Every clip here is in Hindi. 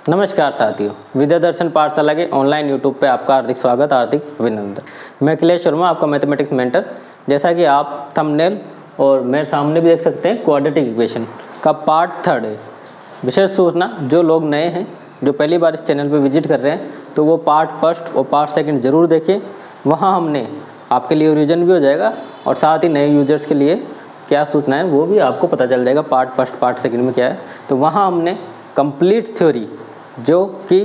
नमस्कार साथियों, विद्या दर्शन पाठशाला के ऑनलाइन यूट्यूब पे आपका हार्दिक स्वागत, हार्दिक अभिनंदन। मैं अखिलेश शर्मा, आपका मैथमेटिक्स मेंटर। जैसा कि आप थंबनेल और मेरे सामने भी देख सकते हैं, क्वाड्रेटिक इक्वेशन का पार्ट 3 है। विशेष सूचना, जो लोग नए हैं, जो पहली बार इस चैनल पर विजिट कर रहे हैं, तो वो पार्ट 1 और पार्ट 2 ज़रूर देखें। वहाँ हमने आपके लिए रिवीजन भी हो जाएगा और साथ ही नए यूजर्स के लिए क्या सूचना है वो भी आपको पता चल जाएगा पार्ट 1 पार्ट 2 में क्या है। तो वहाँ हमने कंप्लीट थ्योरी जो कि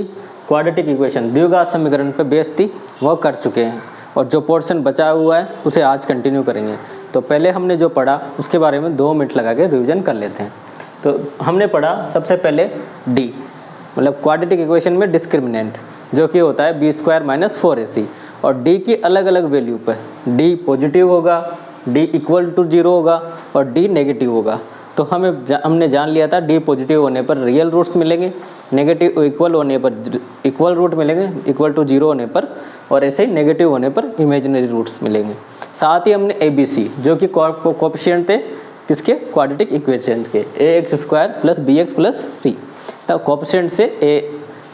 क्वाड्रेटिक इक्वेशन द्विघात समीकरण पे बेस थी वह कर चुके हैं, और जो पोर्शन बचा हुआ है उसे आज कंटिन्यू करेंगे। तो पहले हमने जो पढ़ा उसके बारे में 2 मिनट लगा के रिविज़न कर लेते हैं। तो हमने पढ़ा सबसे पहले डी, मतलब क्वाड्रेटिक इक्वेशन में डिस्क्रिमिनेंट, जो कि होता है b² - 4ac, और डी की अलग अलग वैल्यू पर डी पॉजिटिव होगा, डी इक्वल टू 0 होगा और डी नेगेटिव होगा। तो हमने जान लिया था डी पॉजिटिव होने पर रियल रूट्स मिलेंगे, नेगेटिव इक्वल होने पर इक्वल रूट मिलेंगे, इक्वल टू 0 होने पर, और ऐसे ही नेगेटिव होने पर इमेजिनरी रूट्स मिलेंगे। साथ ही हमने ABC, जो कि कोएफिशिएंट थे किसके, क्वाड्रेटिक इक्वेशन के, ax² + bx + c। तब कोएफिशिएंट से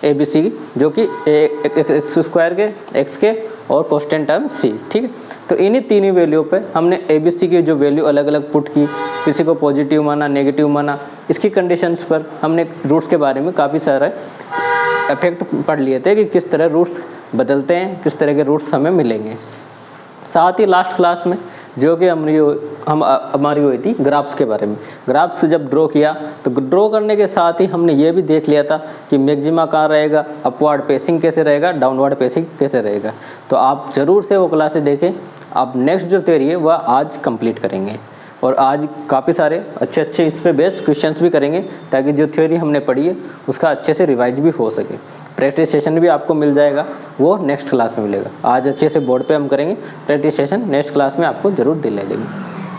ABC जो कि x² के, x के और कांस्टेंट टर्म c, ठीक है। तो इन्हीं तीनों वैल्यू पे हमने ABC की जो वैल्यू अलग अलग पुट की, किसी को पॉजिटिव माना, नेगेटिव माना, इसकी कंडीशंस पर हमने रूट्स के बारे में काफ़ी सारे इफेक्ट पढ़ लिए थे कि किस तरह रूट्स बदलते हैं, किस तरह के रूट्स हमें मिलेंगे। साथ ही लास्ट क्लास में जो कि हमारी हुई थी ग्राफ्स के बारे में। ग्राफ्स जब ड्रॉ किया तो ड्रॉ करने के साथ ही हमने ये भी देख लिया था कि मैक्सिमा कहाँ रहेगा, अपवर्ड पेसिंग कैसे रहेगा, डाउनवर्ड पेसिंग कैसे रहेगा। तो आप ज़रूर से वो क्लासेस देखें। आप नेक्स्ट जो थ्योरी है वह आज कंप्लीट करेंगे, और आज काफ़ी सारे अच्छे इस पे बेस्ड क्वेश्चंस भी करेंगे, ताकि जो थ्योरी हमने पढ़ी है उसका अच्छे से रिवाइज भी हो सके। प्रैक्टिस सेशन भी आपको मिल जाएगा, वो नेक्स्ट क्लास में मिलेगा। आज अच्छे से बोर्ड पे हम करेंगे, प्रैक्टिस सेशन नेक्स्ट क्लास में आपको ज़रूर दिला देंगे।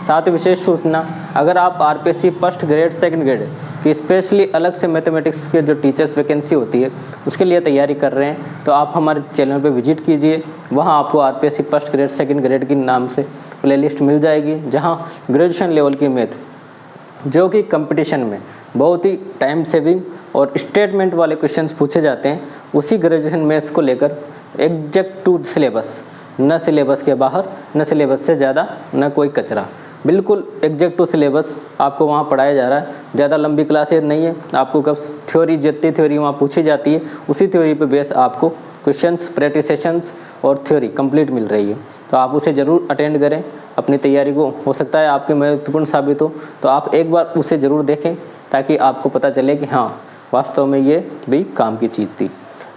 साथ ही विशेष सूचना, अगर आप RPSC first grade second grade की स्पेशली अलग से मैथमेटिक्स के जो टीचर्स वैकेंसी होती है उसके लिए तैयारी कर रहे हैं, तो आप हमारे चैनल पे विजिट कीजिए। वहाँ आपको RPSC first grade second grade के नाम से प्लेलिस्ट मिल जाएगी, जहाँ ग्रेजुएशन लेवल की मैथ जो कि कंपटीशन में बहुत ही टाइम सेविंग और स्टेटमेंट वाले क्वेश्चंस पूछे जाते हैं, उसी ग्रेजुएशन मैथ्स को लेकर एग्जैक्ट टू सिलेबस, न सिलेबस के बाहर, न सिलेबस से ज़्यादा, न कोई कचरा, बिल्कुल एग्जैक्ट टू सिलेबस आपको वहाँ पढ़ाया जा रहा है। ज़्यादा लंबी क्लासेज नहीं है, आपको कब थ्योरी जितनी थ्योरी वहाँ पूछी जाती है उसी थ्योरी पे बेस आपको क्वेश्चंस, प्रैक्टिस सेशंस और थ्योरी कंप्लीट मिल रही है। तो आप उसे ज़रूर अटेंड करें, अपनी तैयारी को हो सकता है आपके महत्वपूर्ण साबित हो, तो आप एक बार उसे ज़रूर देखें, ताकि आपको पता चले कि हाँ वास्तव में ये भी काम की चीज़ थी।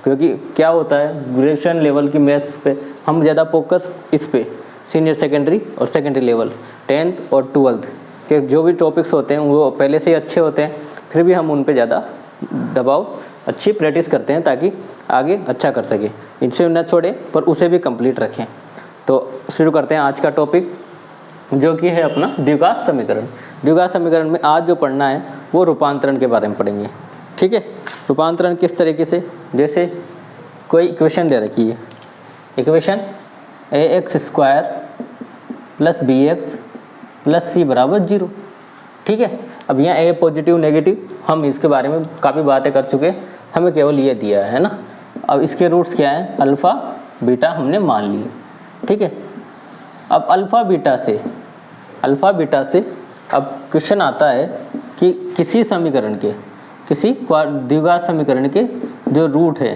क्योंकि क्या होता है, ग्रेजुएशन लेवल की मैथ्स पे हम ज़्यादा फोकस इस पे सीनियर सेकेंडरी और सेकेंडरी लेवल 10th और 12th के जो भी टॉपिक्स होते हैं वो पहले से ही अच्छे होते हैं, फिर भी हम उन पे ज़्यादा दबाव, अच्छी प्रैक्टिस करते हैं ताकि आगे अच्छा कर सके। इनसे न छोड़ें पर उसे भी कंप्लीट रखें। तो शुरू करते हैं आज का टॉपिक, जो कि है अपना द्विघात समीकरण। द्विघात समीकरण में आज जो पढ़ना है वो रूपांतरण के बारे में पढ़ेंगे, ठीक है। रूपांतरण किस तरीके से, जैसे कोई इक्वेशन दे रखी है, इक्वेशन ax² + bx + c = 0, ठीक है। अब यहाँ a पॉजिटिव नेगेटिव हम इसके बारे में काफ़ी बातें कर चुके हैं, हमें केवल ये दिया है ना। अब इसके रूट्स क्या हैं, अल्फ़ा बीटा हमने मान लिए, ठीक है। अब अल्फ़ा बीटा से अब क्वेश्चन आता है कि किसी समीकरण के, किसी द्विघात समीकरण के जो रूट है,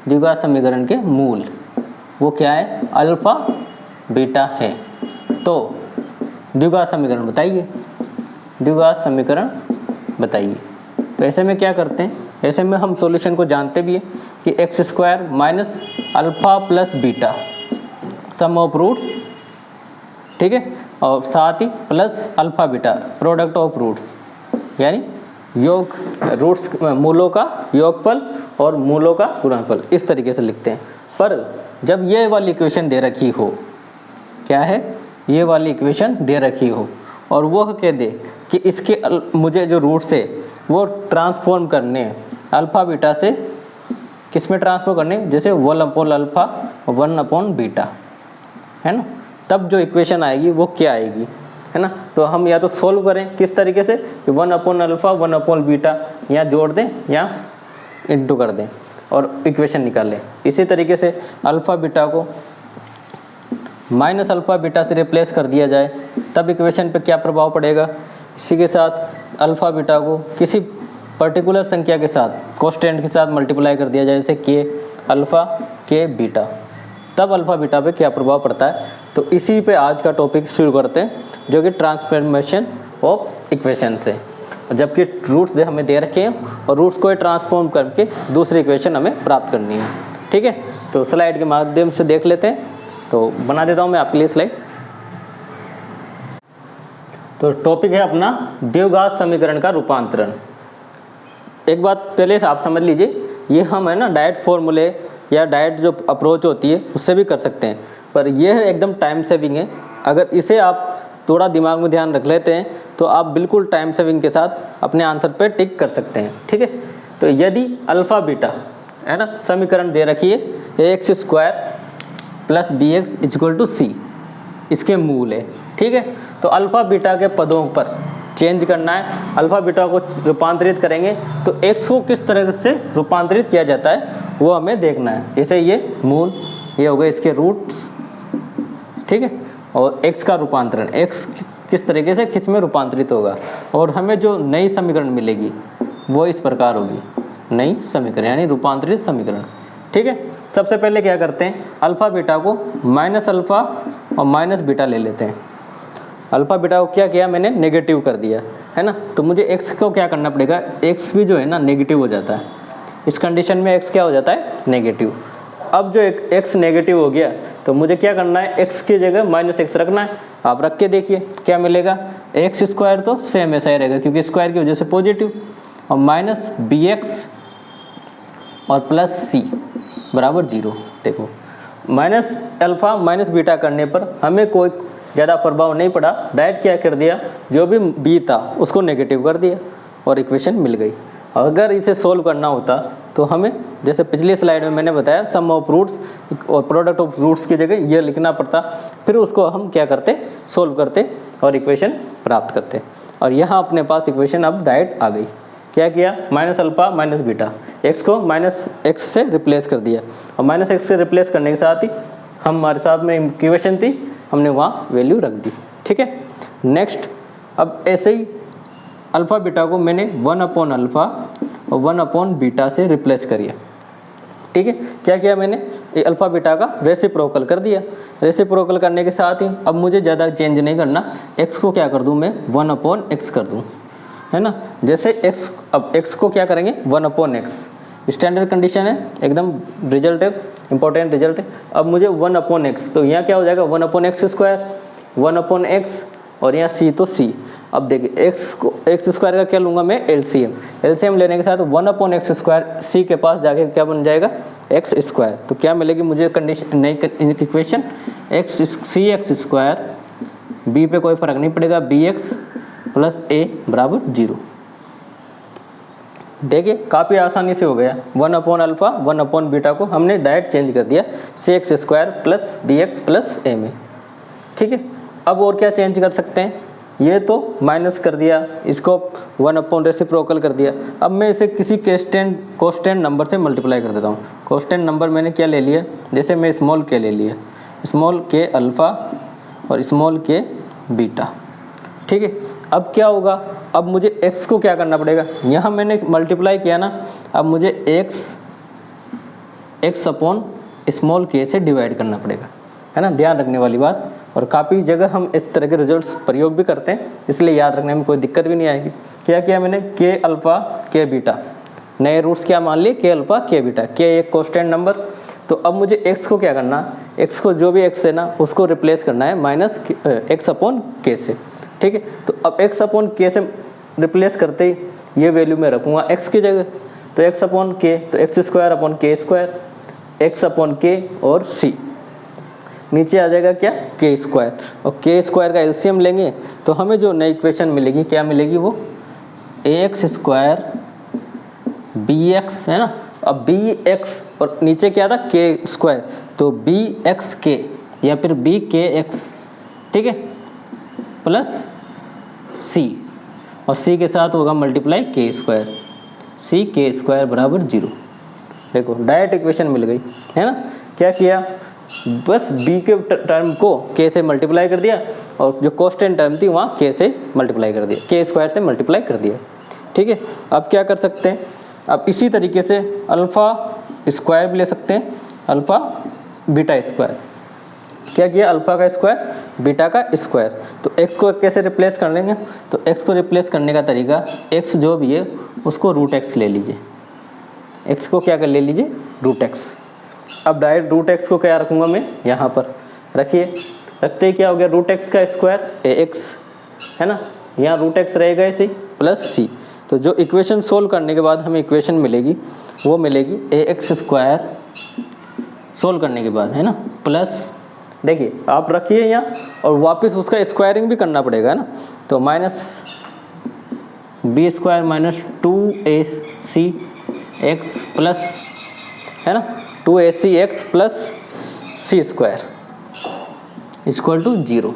द्विघात समीकरण के मूल, वो क्या है, अल्फ़ा बीटा है। तो द्विघात समीकरण बताइए, द्विघात समीकरण बताइए। तो ऐसे में क्या करते हैं, ऐसे में हम सॉल्यूशन को जानते भी हैं कि x² - alpha + beta sum of roots, ठीक है, और साथ ही plus alpha beta product of roots, यानी योग रूट्स मूलों का योगफल और मूलों का गुणनफल, इस तरीके से लिखते हैं। पर जब ये वाली इक्वेशन दे रखी हो, क्या है, ये वाली इक्वेशन दे रखी हो और वो कह दे कि इसके मुझे जो रूट्स है वो ट्रांसफॉर्म करने हैं अल्फ़ा बीटा से, किस में ट्रांसफॉर्म करने, जैसे 1/अल्फ़ा 1/बीटा, है ना। तब जो इक्वेशन आएगी वो क्या आएगी, है ना। तो हम या तो सोल्व करें किस तरीके से कि 1/अल्फ़ा 1/बीटा यहाँ जोड़ दें, यहाँ इंटू कर दें और इक्वेशन निकालें। इसी तरीके से अल्फ़ा बीटा को माइनस अल्फ़ा बीटा से रिप्लेस कर दिया जाए तब इक्वेशन पे क्या प्रभाव पड़ेगा। इसी के साथ अल्फ़ा बीटा को किसी पर्टिकुलर संख्या के साथ कांस्टेंट के साथ मल्टीप्लाई कर दिया जाए, जैसे के अल्फ़ा के बीटा, तब अल्फ़ा बीटा पे क्या प्रभाव पड़ता है। तो इसी पे आज का टॉपिक शुरू करते हैं, जो कि ट्रांसफॉर्मेशन ऑफ इक्वेशन से, जबकि रूट्स हमें दे रखे हैं और रूट्स को ट्रांसफॉर्म करके दूसरी इक्वेशन हमें प्राप्त करनी है। ठीक है, तो स्लाइड के माध्यम से देख लेते हैं। तो बना देता हूँ मैं आपके लिए स्लाइड। तो टॉपिक है अपना द्विघात समीकरण का रूपांतरण। एक बात पहले से आप समझ लीजिए, ये हम है ना डायरेक्ट फॉर्मूले या डायरेक्ट जो अप्रोच होती है उससे भी कर सकते हैं, पर यह एकदम टाइम सेविंग है। अगर इसे आप थोड़ा दिमाग में ध्यान रख लेते हैं तो आप बिल्कुल टाइम सेविंग के साथ अपने आंसर पे टिक कर सकते हैं। ठीक है, तो यदि अल्फ़ा बीटा है ना समीकरण दे रखी है x square plus b x equal to c, इसके मूल है। ठीक है, तो अल्फ़ा बीटा के पदों पर चेंज करना है, अल्फ़ा बीटा को रूपांतरित करेंगे तो एक्स को किस तरह से रूपांतरित किया जाता है वो हमें देखना है। जैसे ये मूल, ये हो गए इसके रूट्स। ठीक है, और एक्स का रूपांतरण, एक्स किस तरीके से किस में रूपांतरित होगा, और हमें जो नई समीकरण मिलेगी वो इस प्रकार होगी, नई समीकरण यानी रूपांतरित समीकरण। ठीक है, सबसे पहले क्या करते हैं, अल्फ़ा बीटा को माइनस अल्फ़ा और माइनस बीटा ले लेते हैं। अल्फ़ा बीटा को क्या किया मैंने, नेगेटिव कर दिया है ना, तो मुझे एक्स को क्या करना पड़ेगा, एक्स भी जो है ना नेगेटिव हो जाता है। इस कंडीशन में एक्स क्या हो जाता है, नेगेटिव। अब जो एक्स नेगेटिव हो गया तो मुझे क्या करना है, एक्स की जगह माइनस एक्स रखना है। आप रख के देखिए क्या मिलेगा, एक्स स्क्वायर तो सेम ऐसा ही रहेगा क्योंकि स्क्वायर की वजह से पॉजिटिव, और माइनस बी एक्स और प्लस सी बराबर 0। देखो माइनस अल्फ़ा माइनस बीटा करने पर हमें कोई ज़्यादा प्रभाव नहीं पड़ा, डायरेक्ट क्या कर दिया, जो भी बी था उसको नेगेटिव कर दिया और इक्वेशन मिल गई। अगर इसे सोल्व करना होता तो हमें जैसे पिछली स्लाइड में मैंने बताया सम ऑफ रूट्स और प्रोडक्ट ऑफ रूट्स की जगह ये लिखना पड़ता, फिर उसको हम क्या करते, सोल्व करते और इक्वेशन प्राप्त करते। और यहाँ अपने पास इक्वेशन अब डायरेक्ट आ गई। क्या किया, minus alpha minus beta, x को माइनस एक्स से रिप्लेस कर दिया, और माइनस एक्स से रिप्लेस करने के साथ ही हमारे साथ में इक्वेशन थी, हमने वहाँ वैल्यू रख दी। ठीक है, नेक्स्ट अब ऐसे ही अल्फ़ा बीटा को मैंने 1 अपॉन अल्फ़ा और 1 अपॉन बीटा से रिप्लेस करिए। ठीक है, क्या किया मैंने, ये अल्फ़ा बीटा का रेसिप्रोकल कर दिया। रेसिप्रोकल करने के साथ ही अब मुझे ज़्यादा चेंज नहीं करना, एक्स को क्या कर दूँ मैं, 1 अपॉन एक्स कर दूँ, है ना। जैसे एक्स, अब एक्स को क्या करेंगे, 1 अपॉन एक्स, स्टैंडर्ड कंडीशन है, एकदम रिजल्ट है, इंपॉर्टेंट रिजल्ट है। अब मुझे 1 अपॉन एक्स, तो यहाँ क्या हो जाएगा, 1 upon x square, 1 upon x, और यहाँ सी तो सी। अब देखिए एक्स को, एक्स स्क्वायर का क्या लूँगा मैं, एलसीएम। एलसीएम लेने के साथ 1 अपॉन एक्स स्क्वायर सी के पास जाके क्या बन जाएगा, एक्स स्क्वायर। तो क्या मिलेगी मुझे कंडीशन, नई इक्वेशन, एक्स सी एक्स स्क्वायर, बी पे कोई फर्क नहीं पड़ेगा, बी एक्स प्लस ए बराबर 0। देखिए काफ़ी आसानी से हो गया, 1 अपॉन अल्फ़ा 1 अपॉन बीटा को हमने डायरेक्ट चेंज कर दिया c x square plus b x plus a में। ठीक है, अब और क्या चेंज कर सकते हैं, ये तो माइनस कर दिया, इसको 1 अपॉन रेसिप्रोकल कर दिया। अब मैं इसे किसी कांस्टेंट नंबर से मल्टीप्लाई कर देता हूँ। कांस्टेंट नंबर मैंने क्या ले लिया, जैसे मैं स्मॉल के ले लिया, स्मॉल के अल्फ़ा और स्मॉल के बीटा। ठीक है, अब क्या होगा, अब मुझे x को क्या करना पड़ेगा, यहाँ मैंने मल्टीप्लाई किया ना, अब मुझे x अपॉन स्मॉल के से डिवाइड करना पड़ेगा, है ना, ध्यान रखने वाली बात। और काफ़ी जगह हम इस तरह के रिजल्ट्स प्रयोग भी करते हैं, इसलिए याद रखने में कोई दिक्कत भी नहीं आएगी। क्या किया मैंने, के अल्फ़ा के बीटा, नए रूट्स क्या मान लिए, के अल्फ़ा के बीटा, के एक कांस्टेंट नंबर। तो अब मुझे x को क्या करना, x को जो भी x है ना उसको रिप्लेस करना है माइनस x अपॉन के से। ठीक है, तो अब x अपॉन के से रिप्लेस करते ही ये वैल्यू मैं रखूँगा x की जगह, तो x अपॉन के, तो एक्स स्क्वायर अपॉन के स्क्वायर, x अपॉन के और c, नीचे आ जाएगा क्या, के स्क्वायर, और के स्क्वायर का एलसीएम लेंगे तो हमें जो नई इक्वेशन मिलेगी क्या मिलेगी, वो ax स्क्वायर बी एक्स, है ना। अब बी एक्स और नीचे क्या था, के स्क्वायर, तो बी एक्स के या फिर बी के एक्स, ठीक है, प्लस सी, और सी के साथ होगा मल्टीप्लाई के स्क्वायर, सी के स्क्वायर बराबर 0। देखो डायरेक्ट इक्वेशन मिल गई है ना। क्या किया, बस बी के टर्म को के से मल्टीप्लाई कर दिया और जो कांस्टेंट टर्म थी वहाँ के से मल्टीप्लाई कर दिया, के स्क्वायर से मल्टीप्लाई कर दिया। ठीक है, अब क्या कर सकते हैं, अब इसी तरीके से अल्फ़ा स्क्वायर भी ले सकते हैं, अल्फ़ा बीटा स्क्वायर। क्या किया, अल्फ़ा का स्क्वायर बीटा का स्क्वायर। तो x को कैसे रिप्लेस कर लेंगे, तो x को रिप्लेस करने का तरीका, x जो भी है उसको रूट x ले लीजिए, x को क्या कर ले लीजिए, रूट x। अब डायरेक्ट रूट x को क्या रखूँगा मैं, यहाँ पर रखिए, रखते ही क्या हो गया, रूट x का स्क्वायर ax है ना, यहाँ रूट x रहेगा ऐसे प्लस c। तो जो इक्वेशन सोल्व करने के बाद हमें इक्वेशन मिलेगी वो मिलेगी ax स्क्वायर सोल्व करने के बाद है ना, प्लस देखिए आप रखिए यहाँ और वापस उसका स्क्वायरिंग भी करना पड़ेगा है ना। तो minus B square minus 2ac x plus है ना 2ac x plus C square equal to 0।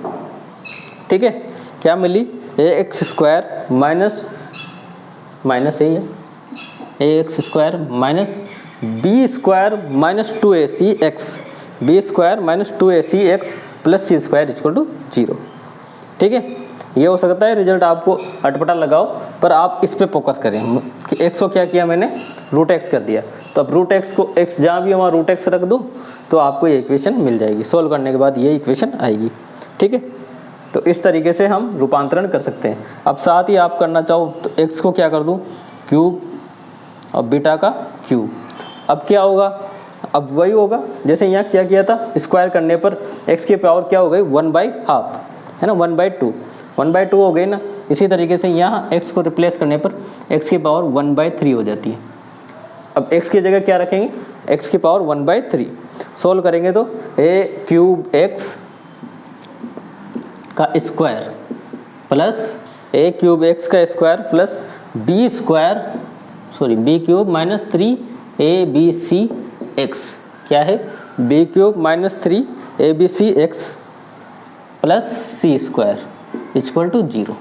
ठीक है, क्या मिली, ax स्क्वायर माइनस माइनस यही है ax square minus B square minus 2ac x, B square minus 2ac x plus C square equal to 0। ठीक है, ये हो सकता है रिजल्ट आपको अटपटा लगाओ, पर आप इस पे फोकस करें कि x को क्या किया मैंने, रूट x कर दिया। तो अब रूट x को x जहाँ भी वहाँ रूट x रख दो तो आपको ये इक्वेशन मिल जाएगी, सोल्व करने के बाद ये इक्वेशन आएगी। ठीक है, तो इस तरीके से हम रूपांतरण कर सकते हैं। अब साथ ही आप करना चाहो तो x को क्या कर दूँ, क्यूब और बीटा का क्यूब। अब क्या होगा, अब वही होगा जैसे यहाँ क्या किया था, स्क्वायर करने पर x की पावर क्या हो गई, 1/2 है ना, 1/2 हो गई ना। इसी तरीके से यहाँ x को रिप्लेस करने पर x की पावर 1/3 हो जाती है। अब x की जगह क्या रखेंगे, x की पावर 1/3। सोल्व करेंगे तो a क्यूब x का square plus a cube x का square plus b cube minus 3abc x, क्या है b cube minus 3abc x plus C square equal to 0।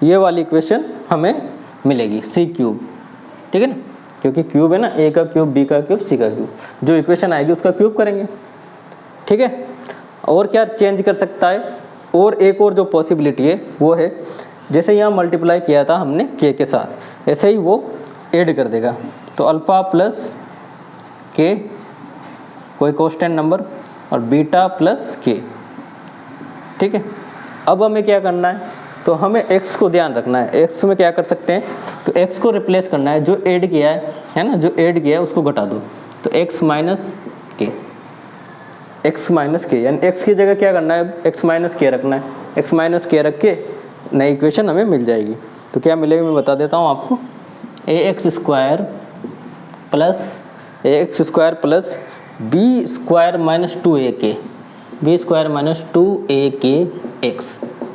ये वाली इक्वेशन हमें मिलेगी c क्यूब। ठीक है ना, क्योंकि क्यूब है ना, a का क्यूब b का क्यूब c का क्यूब, जो इक्वेशन आएगी उसका क्यूब करेंगे। ठीक है, और क्या चेंज कर सकता है, और एक और जो पॉसिबिलिटी है वो है, जैसे यहाँ मल्टीप्लाई किया था हमने k के साथ, ऐसे ही वो ऐड कर देगा। तो अल्फ़ा प्लस k कोई कांस्टेंट नंबर और बीटा प्लस k। ठीक है, अब हमें क्या करना है, तो हमें x को ध्यान रखना है। x में क्या कर सकते हैं, तो x को रिप्लेस करना है, जो ऐड किया है ना, जो ऐड किया है उसको घटा दो, तो x माइनस k, यानी x की जगह क्या करना है, x माइनस के रखना है। x माइनस के रख के नई इक्वेशन हमें मिल जाएगी। तो क्या मिलेगी मैं बता देता हूँ आपको, ax square plus B square minus 2ak x,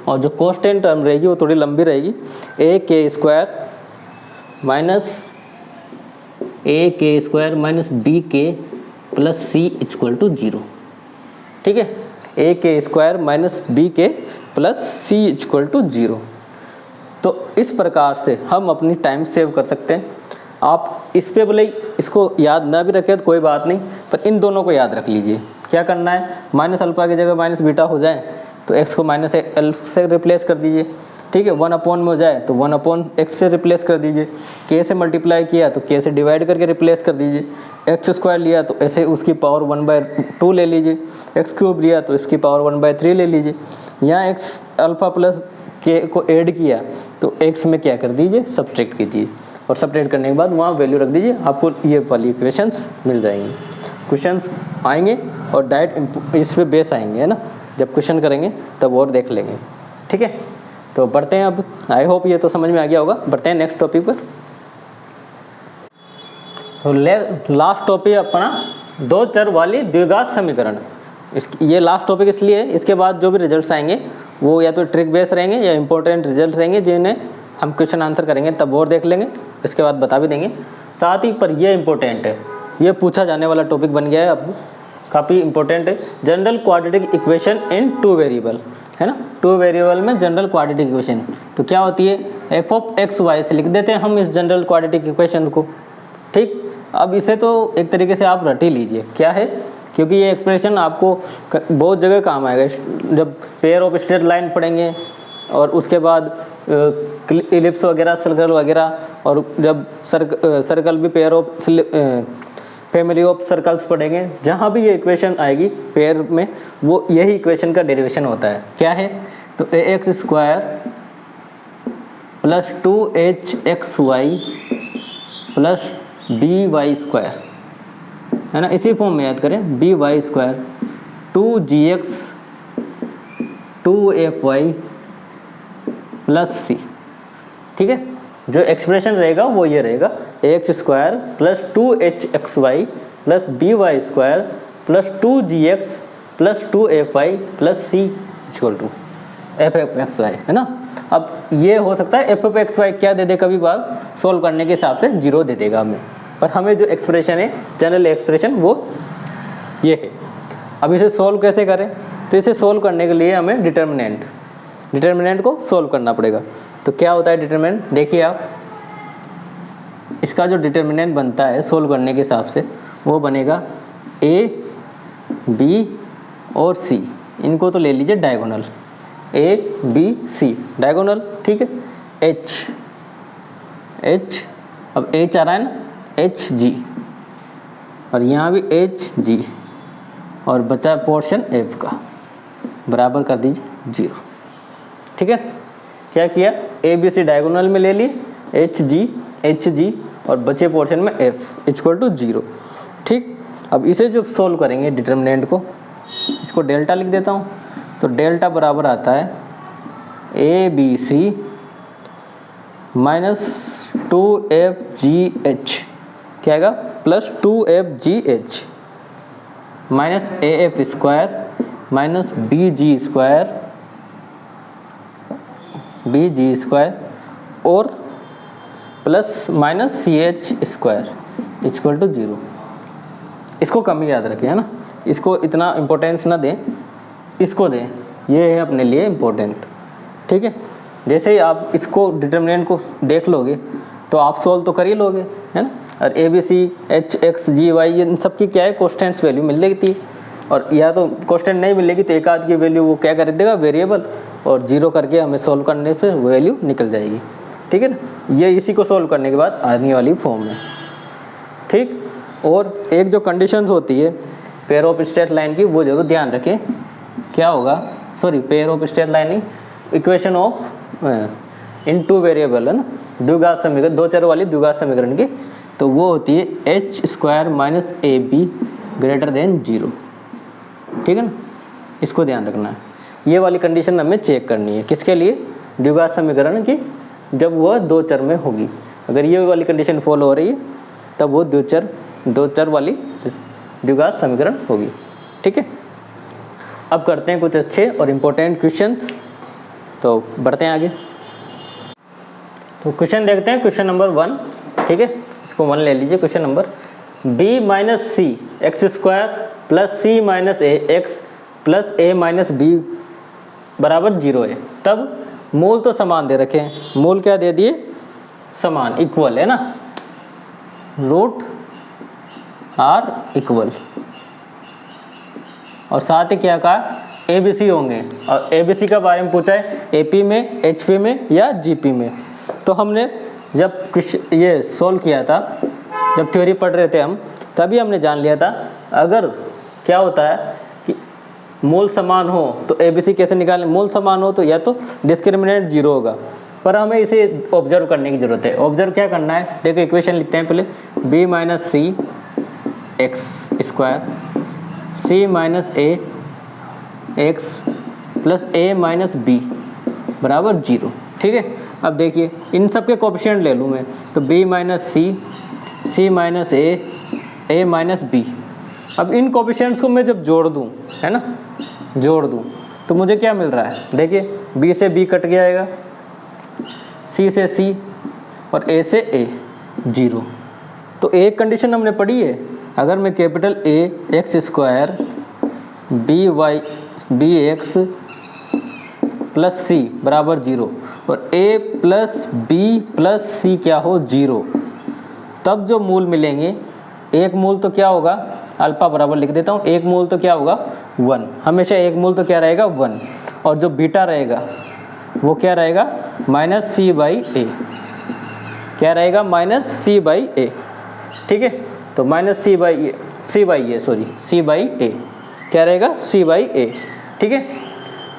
और जो कांस्टेंट टर्म रहेगी वो थोड़ी लंबी रहेगी, ak square minus bk plus c equal to 0। ठीक है, ak square minus bk plus c equal to 0। तो इस प्रकार से हम अपनी टाइम सेव कर सकते हैं। आप इस पे भले इसको याद ना भी रखें तो कोई बात नहीं, पर इन दोनों को याद रख लीजिए। क्या करना है, माइनस अल्फ़ा की जगह माइनस बीटा हो जाए तो x को माइनस एल्फ से रिप्लेस कर दीजिए। ठीक है, 1 अपॉन में हो जाए तो 1 अपॉन x से रिप्लेस कर दीजिए। k से मल्टीप्लाई किया तो k से डिवाइड करके रिप्लेस कर दीजिए। x स्क्वायर लिया तो ऐसे उसकी पावर 1/2 ले लीजिए। x क्यूब लिया तो इसकी पावर 1/3 ले लीजिए। यहाँ x अल्फ़ा प्लस k को ऐड किया तो x में क्या कर दीजिए, सब्ट्रैक्ट कीजिए, और सब्ट्रैक्ट करने के बाद वहाँ वैल्यू रख दीजिए, आपको ये वाली इक्वेशंस मिल जाएंगी। क्वेश्चंस आएंगे और डायरेक्ट इस पे बेस आएंगे है ना, जब क्वेश्चन करेंगे तब और देख लेंगे। ठीक है, तो बढ़ते हैं। अब आई होप ये तो समझ में आ गया होगा। बढ़ते हैं नेक्स्ट टॉपिक पर। तो लास्ट टॉपिक अपना दो चर वाली द्विघात समीकरण। ये लास्ट टॉपिक इसलिए है, इसके बाद जो भी रिजल्ट्स आएंगे वो या तो ट्रिक बेस रहेंगे या इंपॉर्टेंट रिजल्ट्स रहेंगे, जिन्हें हम क्वेश्चन आंसर करेंगे तब और देख लेंगे, इसके बाद बता भी देंगे। साथ ही पर ये इंपॉर्टेंट है, ये पूछा जाने वाला टॉपिक बन गया है, अब काफ़ी इंपॉर्टेंट है। General quadratic equation in 2 variable है ना, 2 वेरिएबल में जनरल क्वाड्रेटिक इक्वेशन। तो क्या होती है, एफ ऑफ एक्स वाई से लिख देते हैं हम इस जनरल क्वाड्रेटिक इक्वेशन को। ठीक, अब इसे तो एक तरीके से आप रट ही लीजिए क्या है, क्योंकि ये एक्सप्रेशन आपको बहुत जगह काम आएगा जब पेयर ऑफ स्ट्रेट लाइन पढ़ेंगे, और उसके बाद इलिप्स वगैरह, सर्कल वगैरह, और जब सर्कल भी pair of family of circles पढ़ेंगे, जहाँ भी ये इक्वेशन आएगी पेयर में, वो यही इक्वेशन का डेरिवेशन होता है। क्या है, तो a x square plus 2hxy plus b y square, है ना, इसी फॉर्म में याद करें, b y square 2gx 2fy plus c. ठीक है, जो एक्सप्रेशन रहेगा वो ये रहेगा, x square plus 2hxy plus b y square plus 2gx plus 2fy plus c equal to f f x y, है ना। अब ये हो सकता है एफ एफ एक्स वाई क्या दे दे, कभी बार सोल्व करने के हिसाब से 0 दे देगा हमें, पर हमें जो एक्सप्रेशन है, जनरल एक्सप्रेशन, वो ये है। अब इसे सोल्व कैसे करें, तो इसे सोल्व करने के लिए हमें डिटर्मिनेंट को सोल्व करना पड़ेगा। तो क्या होता है डिटर्मिनेंट, देखिए आप, इसका जो डिटर्मिनेंट बनता है सोल्व करने के हिसाब से, वो बनेगा ए बी और सी, इनको तो ले लीजिए diagonal, A B C diagonal. ठीक है, एच अब एच आ रहा है ना, एच जी, और यहाँ भी एच जी, और बचा पोर्शन एफ का, बराबर कर दीजिए 0। ठीक है, क्या किया, ए बी सी डायगोनल में ले लिए, एच जी और बचे पोर्शन में एफ इक्वल टू 0। ठीक, अब इसे जो सोल्व करेंगे डिटर्मिनेंट को, इसको डेल्टा लिख देता हूँ, तो डेल्टा बराबर आता है A B C minus 2fgh, क्या आएगा, plus 2fgh minus a f square minus b g square और plus minus c h square equal to 0। इसको कम ही याद रखें, है ना, इसको इतना इम्पोर्टेंस ना दें, इसको दें, ये है अपने लिए इम्पोर्टेंट। ठीक है, जैसे ही आप इसको डिटर्मिनेंट को देख लोगे तो आप सोल्व तो कर ही लोगे, है ना। और a B c h x g y इन सब की क्या है, कॉन्स्टेंट्स वैल्यू मिल जाती है, और या तो कांस्टेंट नहीं मिलेगी तो एक आध की वैल्यू वो क्या कर देगा, वेरिएबल, और 0 करके हमें सोल्व करने पे वैल्यू निकल जाएगी। ठीक है ना, ये इसी को सोल्व करने के बाद आने वाली फॉर्म में। ठीक, और एक जो कंडीशंस होती है पेयर ऑफ स्ट्रेट लाइन की, वो जरूर ध्यान रखें, क्या होगा, sorry pair of straight line, equation of in 2 variable, है ना, द्विघात समीकरण, 2 चर वाली द्विघात समीकरण की, तो वो होती है H square minus A be greater than 0। ठीक है ना, इसको ध्यान रखना है। ये वाली कंडीशन हमें चेक करनी है, किसके लिए, द्विघात समीकरण की, जब वह 2 चर में होगी। अगर ये वाली कंडीशन फॉलो हो रही है तब वो 2 चर वाली द्विघात समीकरण होगी। ठीक है, अब करते हैं कुछ अच्छे और इम्पोर्टेंट क्वेश्चंस, तो बढ़ते हैं आगे। तो क्वेश्चन देखते हैं, क्वेश्चन नंबर 1। ठीक है, इसको 1 ले लीजिए। क्वेश्चन नंबर, बी माइनस सी एक्स स्क्वायर प्लस सी माइनस ए एक्स प्लस ए माइनस बी बराबर 0 है, तब मूल तो समान दे रखे हैं, मूल क्या दे दिए, समान, इक्वल, है ना, रूट आर इक्वल, और साथ ही क्या कहा, ए बी सी होंगे, और ए बी सी का बारे में पूछा है, ए पी में, एच पी में या जी पी में। तो हमने जब ये सोल्व किया था, जब थ्योरी पढ़ रहे थे हम, तभी हमने जान लिया था, अगर क्या होता है कि मूल समान हो तो ए बी सी कैसे निकालें, मूल समान हो तो या तो डिस्क्रिमिनेंट 0 होगा, पर हमें इसे ऑब्जर्व करने की ज़रूरत है। ऑब्जर्व क्या करना है, देखो इक्वेशन लिखते हैं पहले, बी माइनस सी एक्स स्क्वायर सी माइनस ए एक्स प्लस ए माइनस बी बराबर 0। ठीक है, अब देखिए इन सब के कोएफिशिएंट ले लूँ मैं, तो b माइनस सी माइनस ए माइनस बी। अब इन कोएफिशिएंट्स को मैं जब जोड़ दूँ, है ना, जोड़ दूँ, तो मुझे क्या मिल रहा है, देखिए b से b कट जाएगा, c से c और a से a 0। तो एक कंडीशन हमने पढ़ी है, अगर मैं capital A x square b x plus c बराबर 0 और a plus b plus c क्या हो 0, तब जो मूल मिलेंगे, एक मूल तो क्या होगा, अल्फा बराबर लिख देता हूँ, एक मूल तो क्या होगा 1, हमेशा एक मूल तो क्या रहेगा 1, और जो बीटा रहेगा वो क्या रहेगा माइनस सी बाई ए, क्या रहेगा माइनस सी बाई ए, ठीक है। तो माइनस सी बाई ए क्या रहेगा सी बाई ए, ठीक है।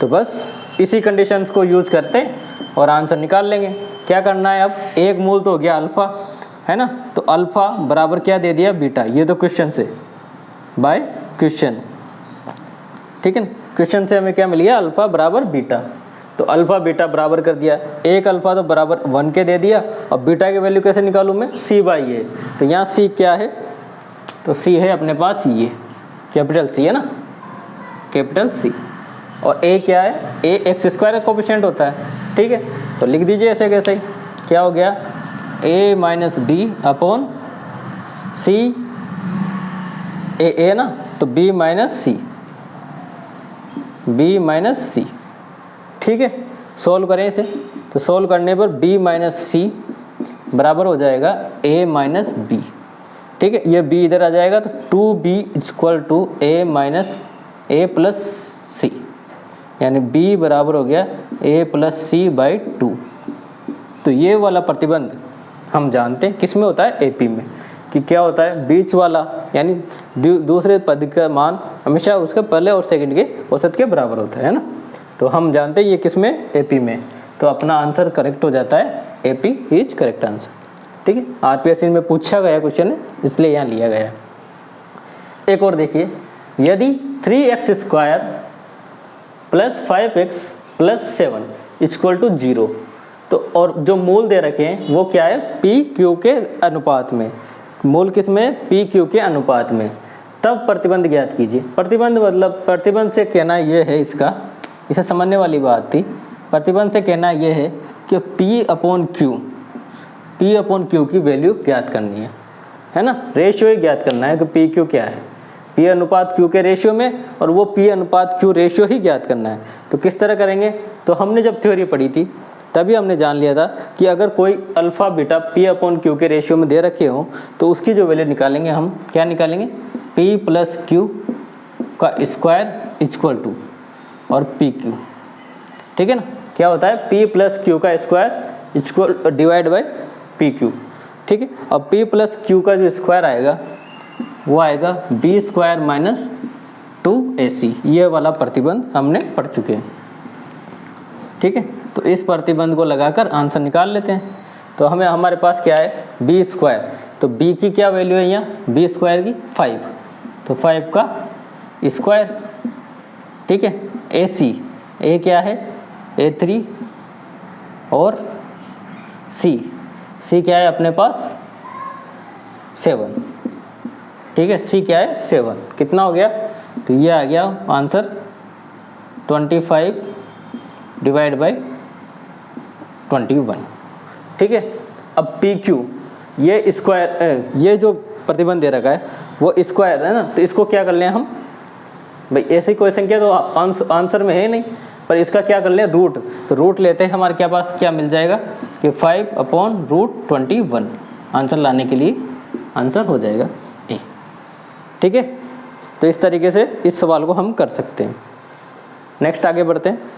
तो बस इसी कंडीशंस को यूज़ करते हैं और आंसर निकाल लेंगे। क्या करना है, अब एक मूल तो हो गया अल्फ़ा, है ना, तो अल्फ़ा बराबर क्या दे दिया बीटा, ये तो क्वेश्चन से बाय क्वेश्चन, ठीक है। क्वेश्चन से हमें क्या मिल गया, अल्फ़ा बराबर बीटा, तो अल्फ़ा बीटा बराबर कर दिया, एक अल्फ़ा तो बराबर 1 के दे दिया, और बीटा की वैल्यू कैसे निकालूँ मैं, सी बाई ए, तो यहाँ सी क्या है, तो सी है अपने पास ये कैपिटल सी है ना, कैपिटल सी, और ए क्या है, ए एक्स स्क्वायर का कोफिशिएंट होता है, ठीक है। तो लिख दीजिए ऐसे कैसे, क्या हो गया ए माइनस बी अपॉन सी, ए ना, तो बी माइनस सी, ठीक है। सोल्व करें इसे, तो सोल्व करने पर b माइनस सी बराबर हो जाएगा a माइनस बी, ठीक है। ये b इधर आ जाएगा तो 2b equal to a minus a plus c, यानी b बराबर हो गया a प्लस सी बाई 2। तो ये वाला प्रतिबंध हम जानते हैं किस में होता है, AP में, कि क्या होता है बीच वाला, यानी दूसरे पद का मान हमेशा उसके पहले और सेकंड के औसत के बराबर होता है ना। तो हम जानते हैं ये किस में, AP में, तो अपना आंसर करेक्ट हो जाता है, AP इज करेक्ट आंसर, ठीक है। RPSC में पूछा गया क्वेश्चन है, इसलिए यहाँ लिया गया। एक और देखिए, यदि 3x square plus 5x plus 7 equal to 0, तो और जो मूल दे रखे हैं वो क्या है, PQ के अनुपात में, मूल किस में, PQ के अनुपात में, तब प्रतिबंध ज्ञात कीजिए। प्रतिबंध मतलब, प्रतिबंध से कहना ये है, इसका इसे समझने वाली बात थी। प्रतिबंध से कहना ये है कि P अपॉन Q की वैल्यू ज्ञात करनी है ना, रेशियो ही ज्ञात करना है कि PQ क्या है, P अनुपात Q के रेशियो में, और वो P अनुपात Q रेशियो ही ज्ञात करना है। तो किस तरह करेंगे, तो हमने जब थ्योरी पढ़ी थी तभी हमने जान लिया था कि अगर कोई alpha beta P upon Q के रेशियो में दे रखे हो तो उसकी जो वैल्यू निकालेंगे हम, क्या निकालेंगे, P प्लस Q का स्क्वायर इक्वल टू और PQ, ठीक है ना, क्या होता है P प्लस Q का square equal divide by PQ, ठीक है। अब P प्लस Q का जो स्क्वायर आएगा वो आएगा B स्क्वायर माइनस 2AC, ये वाला प्रतिबंध हमने पढ़ चुके हैं, ठीक है। तो इस प्रतिबंध को लगाकर आंसर निकाल लेते हैं। तो हमें, हमारे पास क्या है B स्क्वायर, तो B की क्या वैल्यू है यहाँ, B स्क्वायर की 5, तो 5 का स्क्वायर, ठीक है। AC, A क्या है A3, और C क्या है अपने पास 7, ठीक है, C क्या है 7, कितना हो गया, तो ये आ गया आंसर 25 डिवाइड बाय 21, ठीक है। अब PQ, ये स्क्वायर, ये जो प्रतिबंध दे रखा है वो स्क्वायर है ना, तो इसको क्या कर लें हम, भाई ऐसी कोई संख्या तो आंसर में है नहीं, पर इसका क्या कर लें रूट, तो रूट लेते हैं, हमारे क्या पास क्या मिल जाएगा कि 5 अपॉन रूट 21, आंसर लाने के लिए आंसर हो जाएगा A, ठीक है। तो इस तरीके से इस सवाल को हम कर सकते हैं। नेक्स्ट आगे बढ़ते हैं।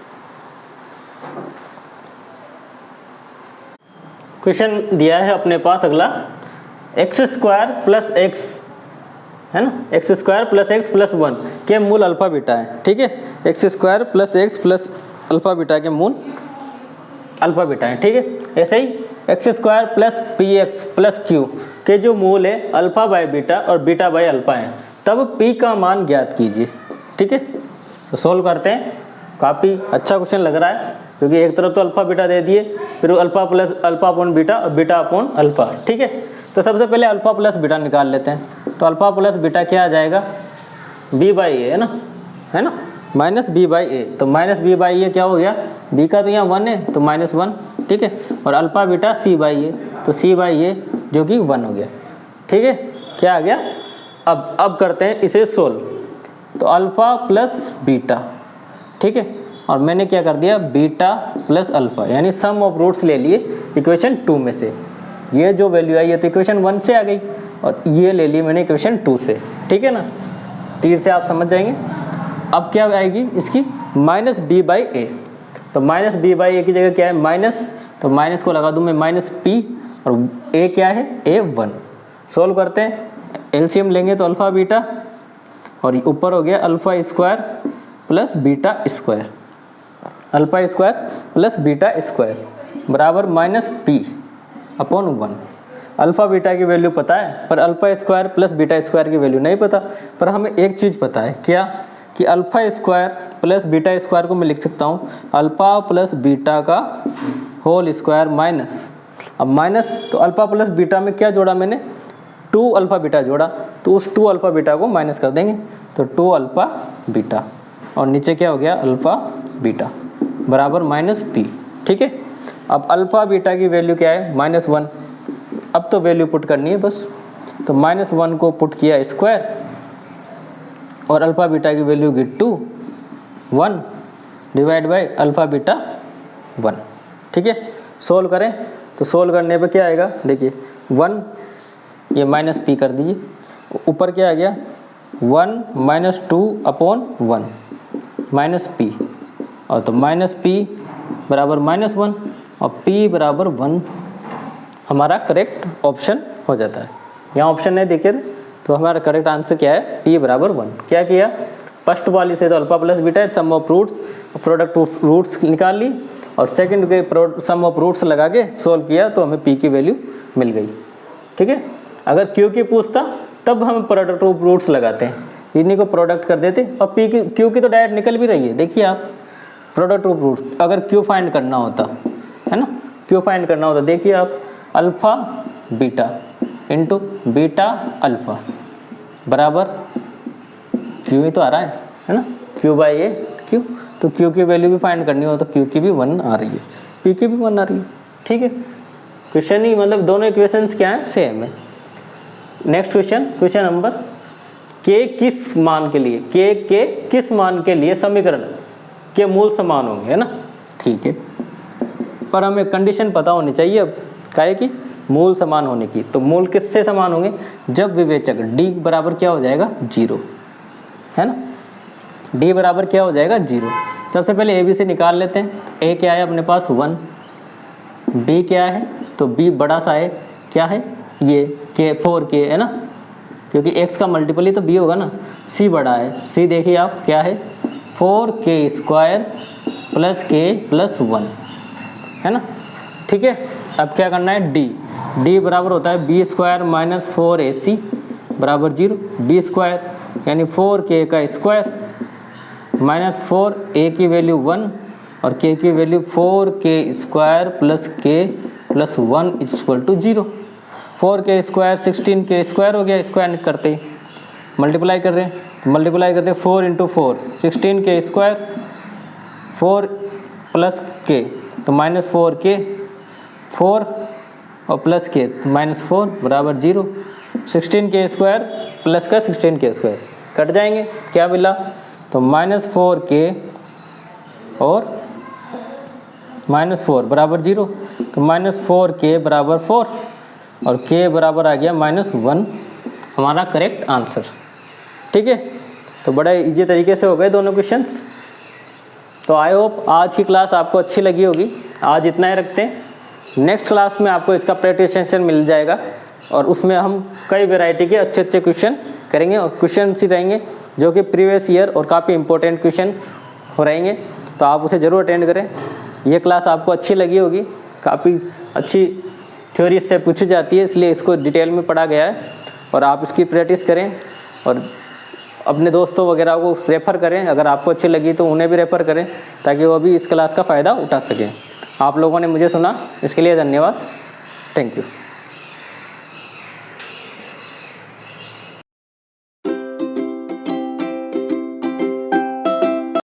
क्वेश्चन दिया है अपने पास अगला, एक्स स्क्वायर प्लस एक्स, है ना, x square plus x plus 1 के मूल अल्फा बीटा है, ठीक है। X square plus x plus alpha beta के मूल अल्फा बीटा है, ठीक है। ऐसे ही x square plus p x plus q के जो मूल है अल्फा बाय बीटा और बीटा बाय अल्फा है, तब पी का मान ज्ञात कीजिए, ठीक है। तो सोल्व करते हैं। काफ़ी अच्छा क्वेश्चन लग रहा है, क्योंकि एक तरफ तो अल्फा बीटा दे दिए, फिर alpha plus alpha upon beta और बीटा अपॉन अल्फा, ठीक है। तो सबसे पहले अल्फा प्लस बीटा निकाल लेते हैं। तो अल्फा प्लस बीटा क्या आ जाएगा, b बाई ए, है ना, माइनस b बाई ए। तो माइनस b बाई ए क्या हो गया, b का तो यहाँ 1 है तो -1, ठीक है। और अल्फा बीटा c बाई ए, तो c बाई ए जो कि 1 हो गया, ठीक है। क्या आ गया, अब करते हैं इसे सोल्व। तो अल्फा प्लस बीटा, ठीक है, और मैंने क्या कर दिया बीटा प्लस अल्फ़ा, यानी सम ऑफ रूट्स ले लिए इक्वेशन 2 में से। ये जो वैल्यू आई ये तो इक्वेशन 1 से आ गई और ये ले ली मैंने इक्वेशन 2 से, ठीक है ना, तीर से आप समझ जाएंगे। अब क्या आएगी इसकी माइनस बी बाई ए, तो माइनस बी बाई ए की जगह क्या है माइनस, तो माइनस को लगा दूँ मैं माइनस पी और ए क्या है A1। सोल्व करते हैं, एलसीएम लेंगे तो अल्फ़ा बीटा और ऊपर हो गया alpha square plus beta square, alpha square plus beta square बराबर minus p upon 1। Alpha beta की वैल्यू पता है पर alpha square plus beta square की वैल्यू नहीं पता, पर हमें एक चीज़ पता है क्या कि alpha square plus beta square को मैं लिख सकता हूँ अल्फ़ा प्लस बीटा का होल स्क्वायर माइनस, अब माइनस तो अल्फ़ा प्लस बीटा में क्या जोड़ा मैंने 2 अल्फ़ा बीटा जोड़ा, तो उस 2 अल्फ़ा बीटा को माइनस कर देंगे तो 2 अल्फ़ा बीटा और नीचे क्या हो गया अल्फ़ा बीटा बराबर माइनस पी, ठीक है। अब अल्फ़ा बीटा की वैल्यू क्या है -1, अब तो वैल्यू पुट करनी है बस, तो -1 को पुट किया स्क्वायर और अल्फ़ा बीटा की वैल्यू की 2 1 डिवाइड बाई अल्फ़ा बीटा 1, ठीक है। सोल्व करें तो सोल्व करने पे क्या आएगा देखिए 1 ये माइनस पी कर दीजिए, ऊपर क्या आ गया 1 माइनस 2 अपॉन 1 माइनस पी, और तो माइनस पी बराबर -1 और p बराबर 1 हमारा करेक्ट ऑप्शन हो जाता है। यहाँ ऑप्शन नहीं दिखे तो हमारा करेक्ट आंसर क्या है p बराबर 1। क्या किया फर्स्ट वाली से तो alpha plus beta sum of roots product of roots निकाल ली और सेकंड के सम ऑफ रूट्स लगा के सोल्व किया तो हमें p की वैल्यू मिल गई, ठीक है। अगर q की पूछता तब हम प्रोडक्ट ऑफ रूट्स लगाते हैं, इन्हीं को प्रोडक्ट कर देते और p की q की तो डायरेक्ट निकल भी रही है, देखिए आप प्रोडक्ट ऑफ रूट्स अगर q फाइंड करना होता है ना, q फाइंड करना होता देखिए आप alpha beta into beta alpha बराबर q ही तो आ रहा है ना, q बाई ए q, तो q की वैल्यू भी फाइंड करनी हो तो q की भी 1 आ रही है, p की भी 1 आ रही है, ठीक है। क्वेश्चन ही मतलब दोनों इक्वेशंस क्या है सेम है। नेक्स्ट क्वेश्चन, क्वेश्चन नंबर के किस मान के लिए के किस मान के लिए समीकरण के मूल समान होंगे, है ना, ठीक है। पर हमें कंडीशन पता होनी चाहिए अब काहे की मूल समान होने की, तो मूल किससे समान होंगे जब विवेचक d बराबर क्या हो जाएगा 0, है ना, d बराबर क्या हो जाएगा 0। सबसे पहले a b से निकाल लेते हैं, a क्या है अपने पास 1, b क्या है तो b बड़ा सा है क्या है ये k 4k है ना, क्योंकि x का मल्टीपल ही तो b होगा ना, c बड़ा है, c देखिए आप क्या है 4k square plus k plus 1, है ना, ठीक है। अब क्या करना है d बराबर होता है b स्क्वायर माइनस 4ac बराबर 0, b स्क्वायर यानी 4k का स्क्वायर माइनस 4a की वैल्यू 1 और k की value 4k square plus k plus 1 equal to 0। 4k square 16k square हो गया, स्क्वायर करते ही मल्टीप्लाई कर रहे हैं, मल्टीप्लाई करते 4 into 4 16k square 4 plus k तो माइनस 4k 4 और प्लस k माइनस 4 बराबर 0। 16k स्क्वायर प्लस का 16k स्क्वायर कट जाएंगे, क्या मिला तो माइनस 4k और माइनस 4 बराबर 0, तो माइनस 4k बराबर 4 और k बराबर आ गया -1 हमारा करेक्ट आंसर, ठीक है। तो बड़ा इजी तरीके से हो गए दोनों क्वेश्चंस। तो आई होप आज की क्लास आपको अच्छी लगी होगी, आज इतना ही रखते हैं। नेक्स्ट क्लास में आपको इसका प्रैक्टिस सेशन मिल जाएगा और उसमें हम कई वैरायटी के अच्छे अच्छे क्वेश्चन करेंगे और क्वेश्चन ही रहेंगे जो कि प्रीवियस ईयर और काफ़ी इंपॉर्टेंट क्वेश्चन हो रहेंगे, तो आप उसे ज़रूर अटेंड करें। ये क्लास आपको अच्छी लगी होगी, काफ़ी अच्छी थ्योरी इससे पूछी जाती है, इसलिए इसको डिटेल में पढ़ा गया है और आप इसकी प्रैक्टिस करें और अपने दोस्तों वगैरह को रेफ़र करें, अगर आपको अच्छी लगी तो उन्हें भी रेफ़र करें ताकि वो भी इस क्लास का फ़ायदा उठा सकें। आप लोगों ने मुझे सुना इसके लिए धन्यवाद, थैंक यू।